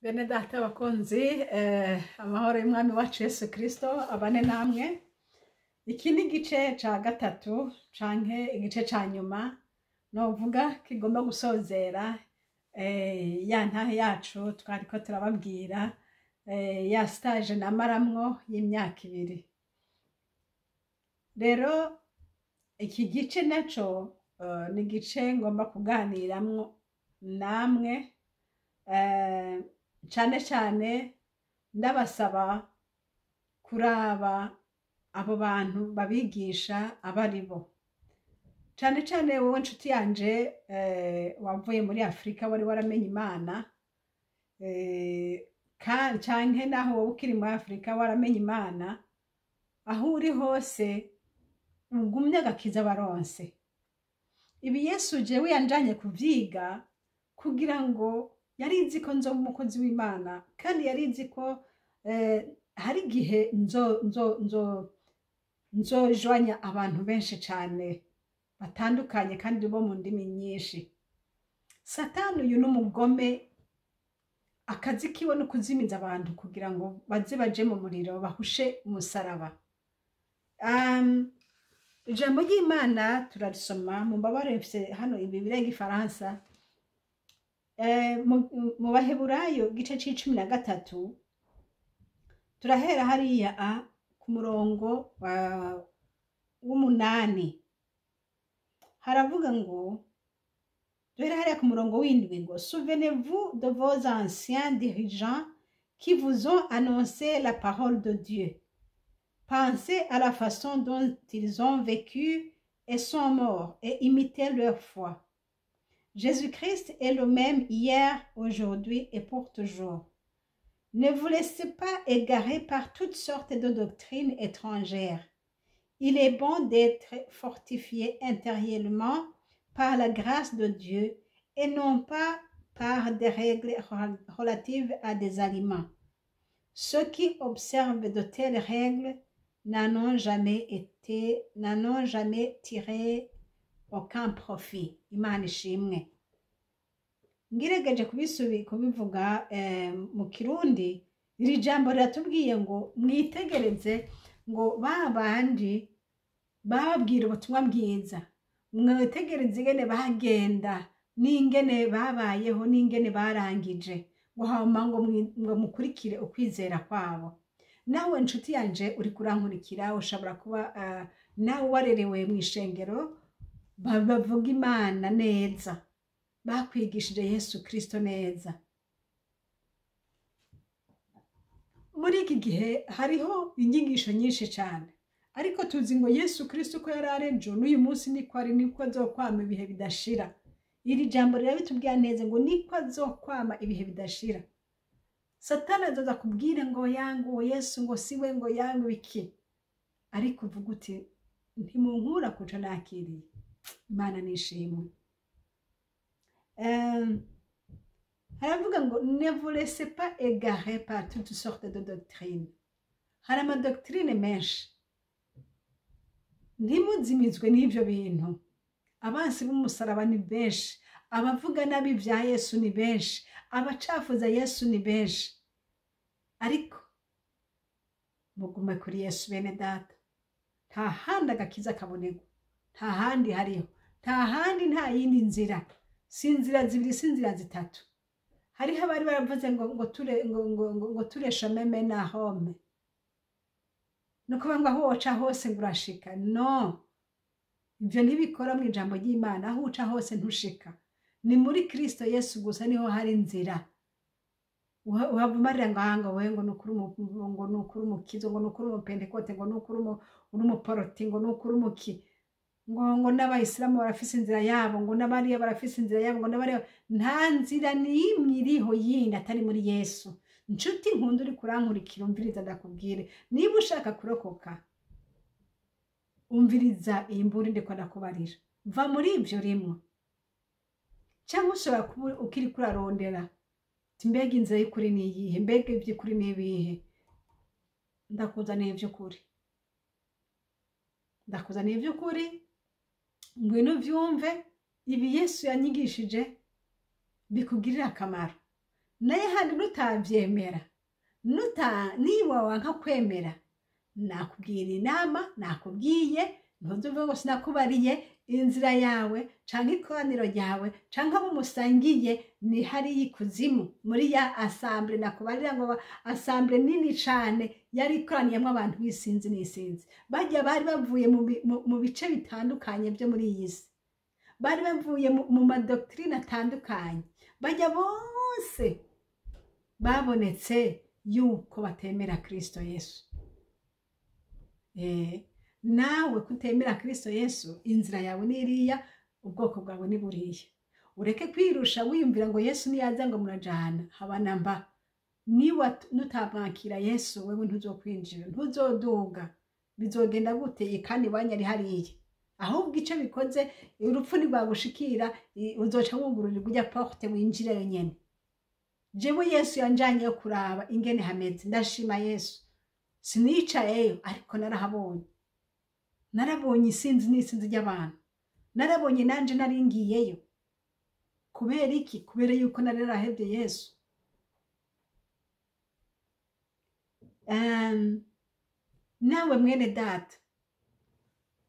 Bene data bakunzi, amahoro y'umwami wacu Yesu Kristo abane namwe. Iki ni igice ca gatatu canke igice ca nyuma novuga kigomba gusozera ya ntahe yacu twariko turababwira, ya stage namaramwo y'imyaka 2. Rero iki gice naco ni igice ngomba kuganiramwo namwe, cane cane ndabasaba kuraba abo bantu babigisha abaribo, cane cane wowe nshuti yanje wavuye muri Afrika wari waramenye Imana, canke naho wowe ukiri muri Afrika waramenye Imana, aho uri hose ugumye agakiza baronse. Ibi Yesu jewe yanjanye kuvyiga kugira ngo yarizi ko nzoba umukozi w'Imana, kandi yarizi ko hari igihe nzojwanya abantu benshi cane batandukanye kandi bo mu ndimi nyinshi. Satani uyu n'umugome, akazi kiwe no kuzimiza abantu kugira ngo baze baje mu muriro bahushe umusaraba. Ijambo ry'Imana turarisoma mu mbabare mfise hano Bibiliya y'igifaransa, mu Baheburayo igice c'13 turahera hariya ku murongo w'8 haravuga ngo, duhera hariya ku murongo w'7 ngo, souvenez-vous de vos anciens dirigeants qui vous ont annoncé la parole de Dieu. Pensez à la façon dont ils ont vécu et sont morts et imitez leur foi. Jésus-Christ est le même hier, aujourd'hui et pour toujours. Ne vous laissez pas égarer par toutes sortes de doctrines étrangères. Il est bon d'être fortifié intérieurement par la grâce de Dieu et non pas par des règles relatives à des aliments. Ceux qui observent de telles règles n'en ont jamais tiré aucun profit. Imana ishimwe. Ngirageje kubivuga mu Kirundi, iri jambo riratubwiye ngo mwitegereze ngo babandi bababwira ubutumwa bwiza, mwitegereze ingene bagenda n'ingene babayeho n'ingene barangije, ngo hama ngo mukurikire ukwizera kwabo. Nawe nshuti yanje uri kurankurikira, ushobora kuba nawe warerewe mu ishengero bavuga Imana neza, bakwigishije Yesu Kristo neza. Muri iki gihe hariho inyigisho nyinshi cyane, ariko tuzi ngo Yesu Kristo ko yarari ejo n'uyu munsi niko ari, niko azokwama ibihe bidashira. Iri jambo rirabitubwira neza ngo niko azokwama ibihe bidashira. Satani azoza kubwira ngo yangu Yesu ngo siwe ngo yangu iki, ariko uvuga uti ntimunkura kuco nakiriye. Imana nishimwe. Haravuga ngo ne vous laissez pas égarer par toutes sortes de doctrines. Hari amadoctrine menshi, ntimuzimizwe n'ivyo bintu. Abansi b'umusaraba ni benshi, abavuga nabi vya Yesu ni benshi, abacafuza Yesu ni benshi, ariko mugume kuri Yesu bene data. Nta handi agakiza kabonegwa, nta handi hariho, nta handi, nta yindi nzira. Si inzira zibiri, si inzira zitatu. Hariho abari baravuze ngo turesha meme na home, nukuvuga ngo aho woca hose ngo urashika. No, ivyo ntibikora mu ijambo ry'Imana. Aho uca hose ntushika, ni muri Kristo Yesu gusa niho hari inzira. Uhavumarira ngo ahanga we ngo nukuri umukizo, ngo nukuri umupentekote, ngo nukuri umuporoti, ngo nukuri umuki, ngo n'abayisilamu barafise inzira yabo, ngo n'abariya barafise inzira yabo, ngo n'abariya. Nta nzira n'imwe iriho yindi atari muri Yesu. Nshuti nkunda uri kurankurikira, umviriza ndakubwire, niba ushaka kurokoka, umviriza iyi mburi ndiko ndakubarira. Va muri ivyo rimwe, cyangwa ushobora kuba ukiri kurarondera mbega inzira y'ukuri ni iyihe, mbega ivy'ukuri ni ibihe. Ndakuzaniye ivy'ukuri, ndakuzaniye ivy'ukuri, ngwino vyumve ibi Yesu yanyigishije bikugirira akamaro. naye handi nutavyemera niba wanka kwemera nakubwira inama nakubwiye ntuzuve ngo sinakubariye inzira yawe canke ikoraniro ryawe canke abo musangiye ni hariya ikuzimu muri ya assemble nakubarira ngo assemble nini cane yari ikoraniyemwo abantu b'isinzi n'isinzi bajya bari bavuye mu bice bitandukanye byo muri iyi si bari bavuye mu madoktrine atandukanye bajya bose babonetse yuko batemera Kristo Yesu. Nawe kutemera Kristo Yesu inzira yawe niriya ubwoko bwawe ni buriya. Ureke kwirusha wiyumvira ngo Yesu niyaza ngo murajana habana mba niba nutamwakira Yesu wewe ntuzokwinjira ntuzoduga bizogenda guteye kandi banyari hariya ahubwo ico bikoze urupfu nibagushikira uzoca wugururirwa ujya porte winjire nyene. Jewe Yesu yanjanye yo kuraba ingene hameze ndashima Yesu sinicayeyo ariko narabonye isinzi n'isinzi ry'abantu narabonye nanje naringiyeyo kubera iki kubera yuko narahebye Yesu. Nawe mwene data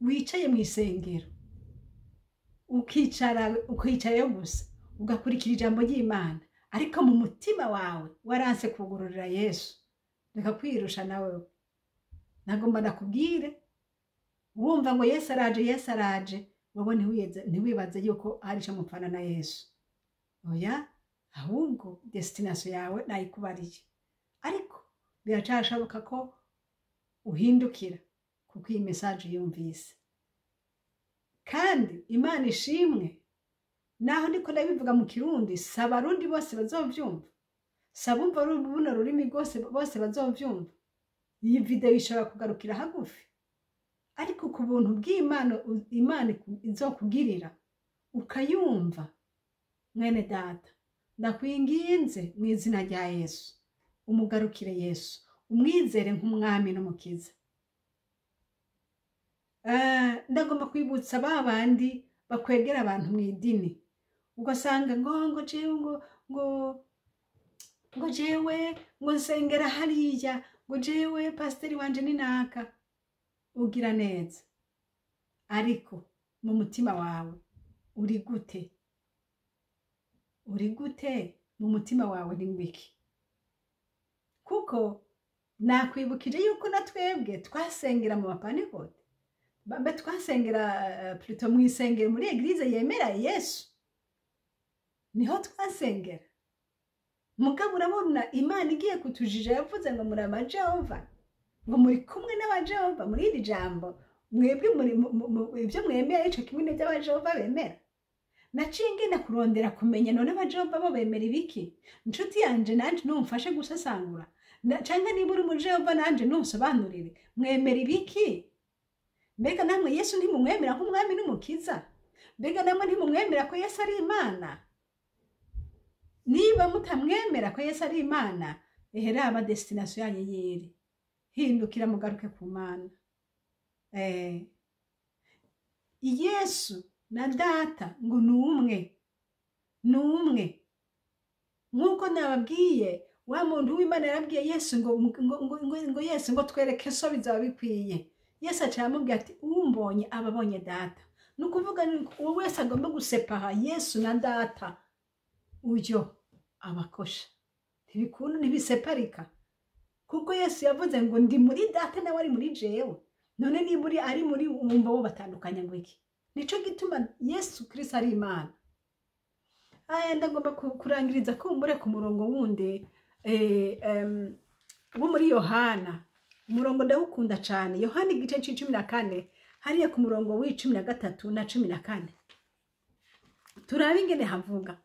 wicaye mu isengero ukicayeyo gusa ugakurikira ijambo ry'Imana ariko mu mutima wawe waranse kugururira Yesu reka kwirusha nawe nagomba nakubwire wumva ngo Yesu araje wowe ntiwibaze yuko hari ico mupfana na Yesu oya ahubwo destination yawe nayikubariye ariko biracashoboka ko uhindukira kuko iyi message yumvise kandi Imana ishimwe naho ndiko ndabivuga mu Kirundi saba abarundi bose bazovyumva saba umva rubuno rurimi bose bazovyumva iyi video ishobora kugarukira hagufi ariko ku buntu bw'Imana Imana izokugirira ukayumva mwene data ndakwinginze mu izina rya Yesu umugarukire Yesu umwizere nk'umwami n'umukiza. Ndagomba kwibutsa babandi bakwegera abantu mu idini ugasanga ngo jewe ngo nsengera hariya ngo jewe pasiteri wanje ni naka ugira neza ariko mu mutima wawe uri gute mu mutima wawe ni ngwiki kuko nakwibukije yuko natwebwe twasengera mu bapanikote bambe twasengera plutôt mu isengero muri eglise yemera Yesu niho twasengera mugabo urabona Imana igiye kutujije yavuze ngo muri amajehova ngo muri kumwe n'abajehova muri iri jambo mwebwe muri ibyo mwemera ico kimwe n'aby'abajehova bemera naciye ngenda kurondera kumenya none abajehova bo bemera ibiki inshuti yanje nanje numfashe gusasangura canke niba uri umujehova nanje nunsobanurire mwemera ibiki mbega namwe Yesu ntimumwemera nk'umwami n'umukiza mbega namwe ntimumwemera ko Yesu ari Imana niba mutamwemera ko Yesu ari Imana raba destination yanyu yiri hindukira mugaruke ku Mana. Yesu na data ngo numwe nkuko nababwiye wa muntu w'Imana yarabwiye Yesu ngo Yesu ngo twereke so bizaba bikwiye Yesu acamubwira ati umbonye ababonye data nukuvuga uwo wese agomba gusepara Yesu na data ujo abakosha ntibikunda ntibiseparika kuko Yesu yavuze ngo ndi muri data nawe ari muri jewe none niburi ari muri umumba wo batandukanye ngo iki nico gituma Yesu Kristo ari Imana. Ndagomba kurangiriza kumbure ku murongo wundi wo muri Yohana umurongo ndawukunda cyane Yohana igice c'14 hariya ku murongo w'13 na 14 turabe ingene havuga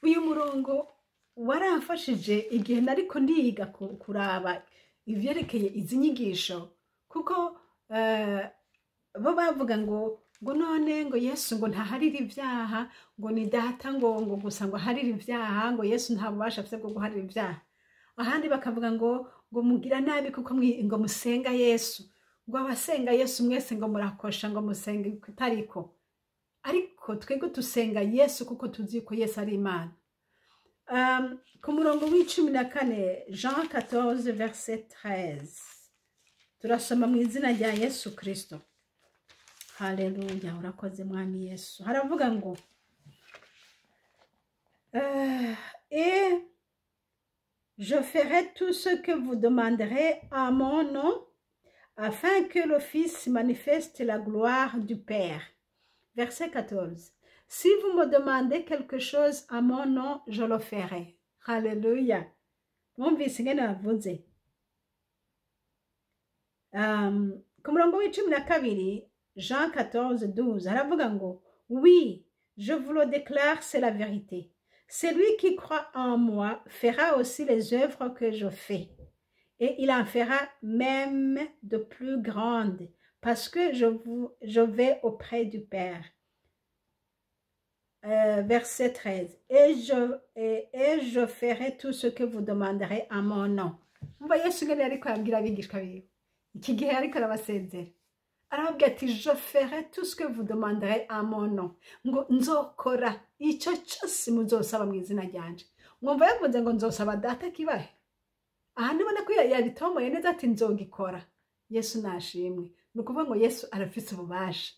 uyu murongo waramfashije igihe nariko ndiga kuraba ivyerekeye izi nyigisho kuko bo bavuga ngo none ngo Yesu ngo ntaharira ivyaha ngo ni data ngo gusa ngo harira ivyaha ngo Yesu nta bubasha afite bwo guharira ivyaha ahandi bakavuga ngo mugira nabi kuko ngo musenga Yesu ngo abasenga Yesu mwese ngo murakosha ngo musenga kutariko ariko twego tusenga Yesu kuko tuzi ko Yesu ari Imana. ku murongo w'icumi na kane Jean 14 verset 13 turasoma mu izina rya Yesu Kristo. Haleluya, urakoze mwami Yesu. Haravuga ngo et je ferai tout ce que vous demanderez à mon nom, afin que le Fils manifeste la gloire du Père. Verset 14. Si vous me demandez quelque chose à mon nom, je le ferai. Haleluya. Mwumvise ingene bavuze. Ku murongo w'icumi na kabiri, Jean 14, 12, haravuga ngo, oui, je vous le déclare, c'est la vérité. Celui qui croit en moi fera aussi les œuvres que je fais. Et il en fera même de plus grandes, parce que je vais auprès du Père. Verset 13. Et je ferai tout ce que vous demanderez à mon nom. Mba Yesu ngene ariko abwira abigishwa biwe. Iki gihe ariko arabasezera. Arababwira ati je ferai tout ce que vous demanderez à mon nom. Ngo nzokora ico cyose muzosaba mu izina ryanje. Mwumva yavuze ngo nzosaba data kibahe. Aha nibona ko yabitomoye neza ati nzogikora. Yesu nashimwe. Nukuvuga ngo Yesu arafise ububasha.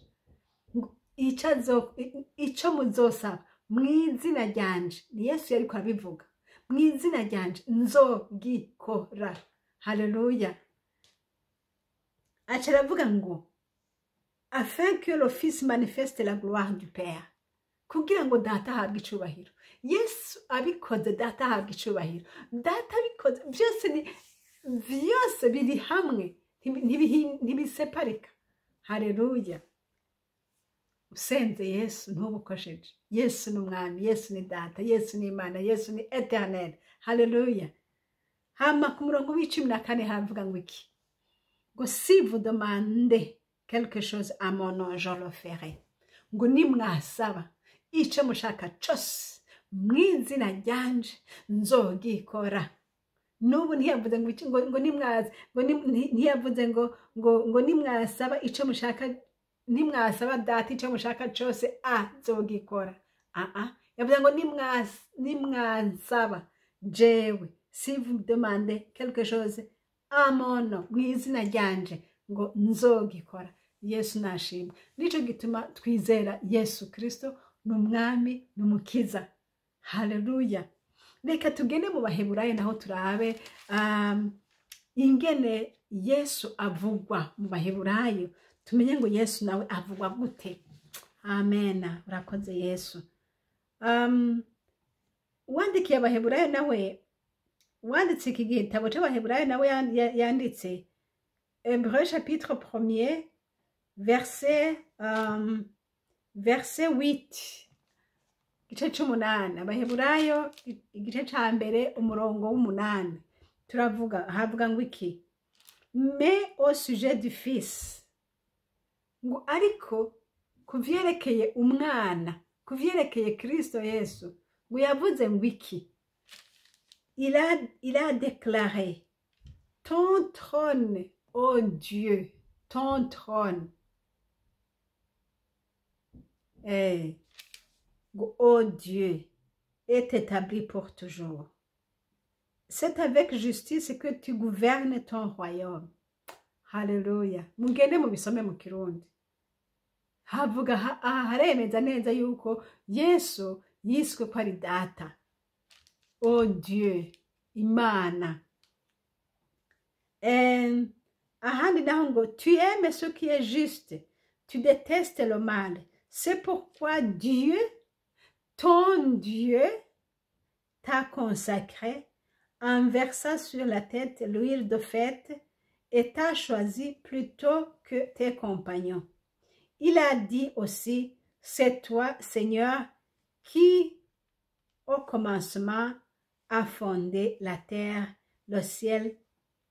Ico muzosaba mu izina ryanje. Ni Yesu yariko abivuga. Mu izina ryanje nzogikora. Haleluya. Acha aravuga ngo afin que le Fils manifeste la gloire du Père. Kugira ngo data ahabwe icubahiro. Yesu abikoze data ahabwe icubahiro. Data abikoze byose biri hamwe ntibiseparika. Haleluya. Usenze Yesu ntubukosheje. Yesu ni umwami, Yesu ni data, Yesu ni Imana, Yesu ni eternel. Haleluya. Hama ku murongo w'icumi na kane havuga ngo iki? Ngo si vous demandez quelque chose à mon nom, je le ferai. Ngo nimwasaba ico mushaka cose mu izina ryanje nzogikora. Nubu ntiyavuze ngo nimwaza ntiyavuze ngo nimwasaba ico mushaka, nimwasaba data ico mushaka cose azogikora. Yavuze ngo nimwasaba jewe, si vous demandez quelque chose à mon nom, mu izina ryanje ngo nzogikora. Yesu nashimwe. Nico gituma twizera Yesu Kristo n'umwami n'umukiza. Haleluya. Reka tugende mu Baheburayo naho turabe ingene Yesu avugwa mu Baheburayo. Tumenye ngo Yesu nawe avugwa gute. Amen. Urakoze Yesu. Wandikiye Abaheburayo nawe wanditse iki gitabo cy'Abaheburayo nawe yanditse Hébreux chapitre 1er verset 8 igice c'umunani. Abaheburayo igice ca mbere umurongo w'umunani turavuga havuga ngo iki? Mais au sujet du fils, ngo ariko kuvyerekeye umwana, kuvyerekeye Kristo Yesu, ngo yavuze ngo iki? Il a déclaré, ton trône, ô Dieu, ton trône, ô Dieu, est établi pour toujours. C'est avec justice que tu gouvernes ton royaume. Haleluya. Mugende mu bisome mu Kirundi. Havuga haremeza neza yuko Yesu yiswe ko ari data. Oh Dieu, Imana. Ahandi naho ngo tu aimes ce qui est juste, tu détestes le mal. C'est pourquoi Dieu, ton Dieu, t'a consacré en versant sur la tête l'huile de fête et t'a choisi plutôt que tes compagnons. Il a dit aussi, c'est toi, Seigneur, qui, au commencement, a fondé la terre, le ciel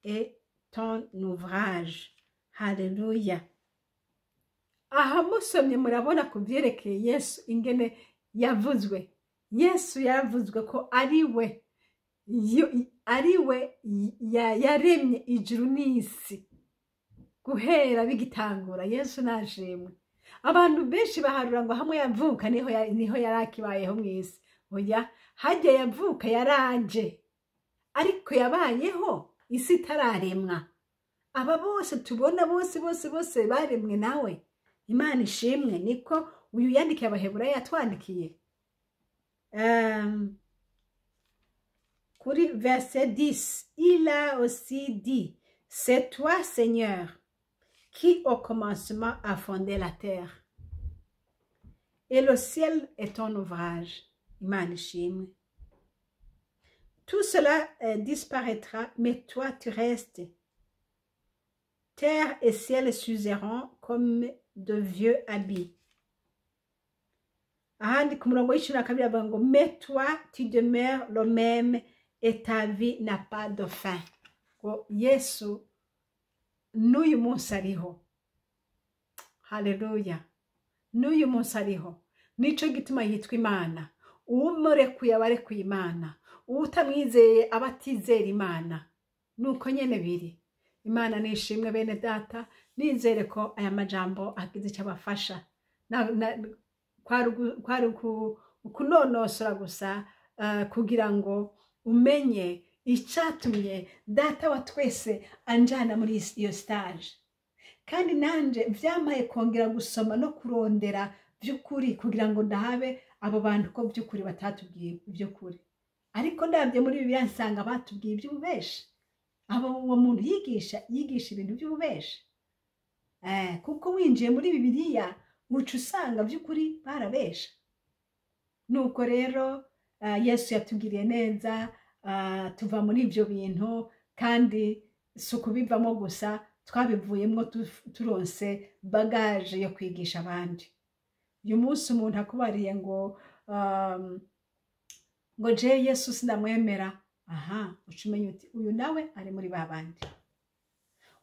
et ton ouvrage. Haleluya. Aha musomye murabona kuvyerekeye Yesu ingene yavuzwe. Yesu yaravuzwe ko ariwe yaremye ijuru n'isi guhera bigitangura. Yesu nashimwe. Abantu benshi baharura ngo hamwe yavuka niho yarakibayeho mw'isi. oya hajya yavuka yaraje ariko yabayeho isi itararemwa. Aba bose tubona bose baremwe nawe. Imana ishimwe. Niko uyu yandikiye Abaheburayo yatwandikiye. Kuri verset 10, il a aussi dit, c'est toi, Seigneur, qui au commencement a fondé la terre. Et le ciel est ton ouvrage. Imana ishimwe. Tout cela disparaîtra, mais toi tu restes. Terre et ciel s'useront comme de vieux habits. Ahandi ku murongo w'icumi na kabiri avuga ngo mais toi tu demeures le même et ta vie n'a pas de fin. Ngo Yesu n'uyu munsi ariho. Haleluya. N'uyu munsi ariho. Nico gituma yitwa Imana. Uwumurekuye abarekuye Imana. Uwutamwizeye abatizera Imana. Nuko nyene biri. Imana nishimwe bene data. Nizere ko aya majambo agize icyo abafasha. Kwari kunonosora gusa kugira ngo umenye icyatumye data wa twese anjana muri iyo stage. Kandi nanje vyamaye kongera gusoma no kurondera by'ukuri kugira ngo ndahabe abo bantu ko by'ukuri batatubwiye by'ukuri. Ariko ndabye muri Bibiliya nsanga batubwiye iby'ububeshi. Abo uwo muntu yigisha ibintu by'ububeshi. Kuko winjiye muri Bibiliya uca usanga by'ukuri barabesha. Nuko rero Yesu yatugiriye neza, tuva muri ibyo bintu kandi sukubivamo gusa twabivuyemo turonse bagage yo kwigisha abandi. Uyu munsi umuntu akubariye ngo je Yesu sindamwemera, aha ucumenya uti uyu nawe ari muri babandi.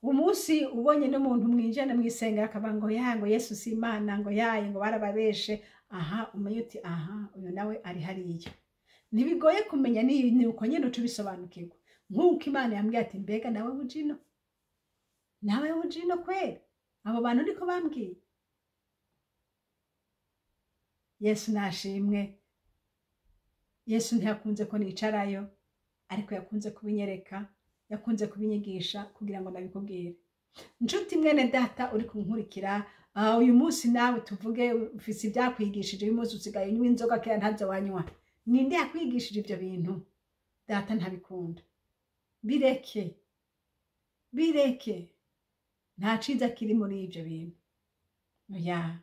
Umunsi ubonye n'umuntu mwinjana mwisengera akavuga ngo yango Yesu si Imana ngo yaye ngo barababeshe, aha umenye uti aha uyu nawe ari hariya. Ntibigoye kumenya ni uko nyene ubisobanukirwa. Nk'uko Imana yambwiye ati mbega nawe bujino, nawe bujino kweli abo bantu niko bambwiye. Yesu nashimwe. Yesu ntiyakunze ko nicarayo, ariko yakunze kubinyereka, yakunze kubinyigisha kugira ngo nabikubwire. Nshuti mwene data uri kunkurikira, uyu munsi nawe tuvuge ufise ibyakwigishije, uyu munsi usigaye unywa inzoga kera ntazo wanywa. Ninde yakwigishije ibyo bintu? Data ntabikunda. Bireke. Nta ciza kiri muri ibyo bintu. Oya.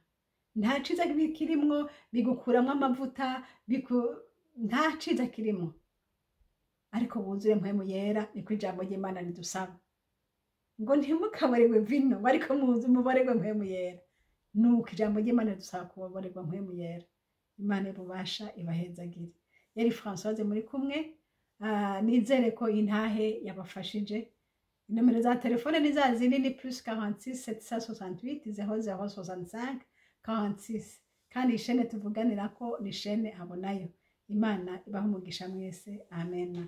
Nta ciza kirimwo bigukuramwo amavuta, nta ciza kirimo. Ariko buzuye mpwemu yera niko ijambo ry'Imana ridusaba. Ngo ntimukabaregwe vino, ariko mubaregwe mpwemu yera. Nuko ijambo ry'Imana ridusaba kubabaregwa mpwemu yera. Imana ibubasha ibahezagire. Yari Françoise muri kumwe. Nizere ko intahe yabafashije. Nomero za telefone ni za zindi ni +46 768 0065 46. Kandi ishene tuvuganira ko ni shene abonayo. Imana ibaha umugisha mwese. Amen.